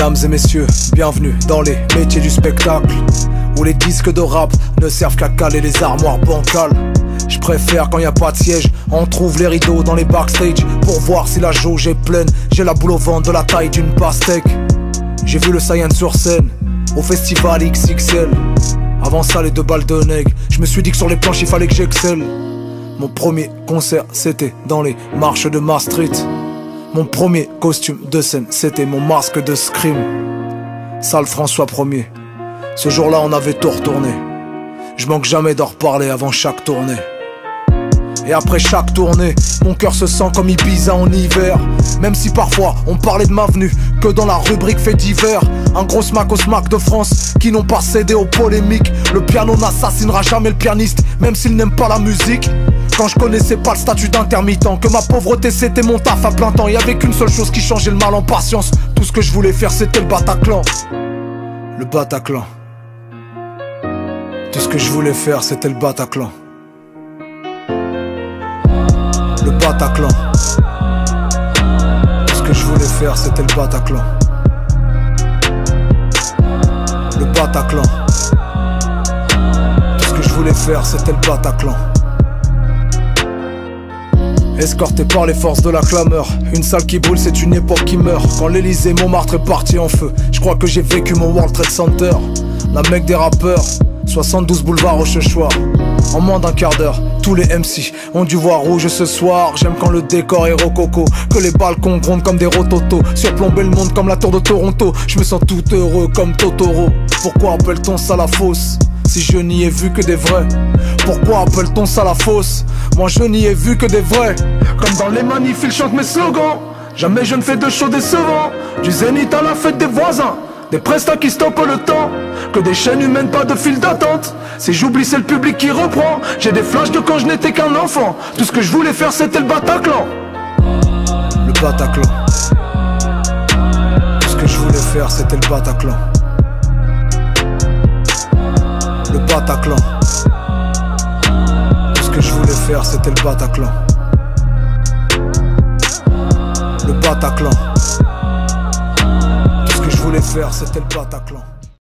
Mesdames et messieurs, bienvenue dans les métiers du spectacle, où les disques de rap ne servent qu'à caler les armoires bancales. Je préfère quand y a pas de siège, on trouve les rideaux dans les backstage pour voir si la jauge est pleine. J'ai la boule au ventre de la taille d'une pastèque. J'ai vu le Saiyan sur scène, au festival XXL. Avant ça les 2 balles de nègre, je me suis dit que sur les planches il fallait que j'excelle. Mon premier concert c'était dans les marches de Maastricht. Mon premier costume de scène c'était mon masque de Scream. Salle François 1er, ce jour-là on avait tout retourné. Je manque jamais d'en reparler avant chaque tournée. Et après chaque tournée, mon cœur se sent comme Ibiza en hiver. Même si parfois on parlait de ma venue que dans la rubrique fait divers. Un gros smack au smack de France qui n'ont pas cédé aux polémiques. Le piano n'assassinera jamais le pianiste, même s'il n'aime pas la musique. Quand je connaissais pas le statut d'intermittent, que ma pauvreté c'était mon taf à plein temps. Y'avait qu'une seule chose qui changeait le mal en patience. Tout ce que je voulais faire c'était le Bataclan. Le Bataclan. Tout ce que je voulais faire c'était le Bataclan. Le Bataclan. Tout ce que je voulais faire c'était le Bataclan. Le Bataclan. Tout ce que je voulais faire c'était le Bataclan. Escorté par les forces de la clameur, une salle qui brûle c'est une époque qui meurt. Quand l'Elysée Montmartre est parti en feu, je crois que j'ai vécu mon World Trade Center. La mecque des rappeurs, 72 boulevard Rochechouart. En moins d'un quart d'heure, tous les MC ont dû voir rouge ce soir. J'aime quand le décor est rococo, que les balcons grondent comme des rototos, surplomber le monde comme la tour de Toronto. Je me sens tout heureux comme Totoro. Pourquoi appelle-t-on ça la fosse si je n'y ai vu que des vrais? Pourquoi appelle-t-on ça la fosse? Moi je n'y ai vu que des vrais. Comme dans les manifs ils chantent mes slogans. Jamais je ne fais de show décevant. Du zénith à la fête des voisins, des prestats qui stoppent le temps, que des chaînes humaines, pas de file d'attente. Si j'oublie c'est le public qui reprend. J'ai des flashs de quand je n'étais qu'un enfant. Tout ce que je voulais faire c'était le Bataclan. Le Bataclan. Tout ce que je voulais faire c'était le Bataclan. Le Bataclan. Tout ce que je voulais faire c'était le Bataclan. Le Bataclan. Tout ce que je voulais faire c'était le Bataclan.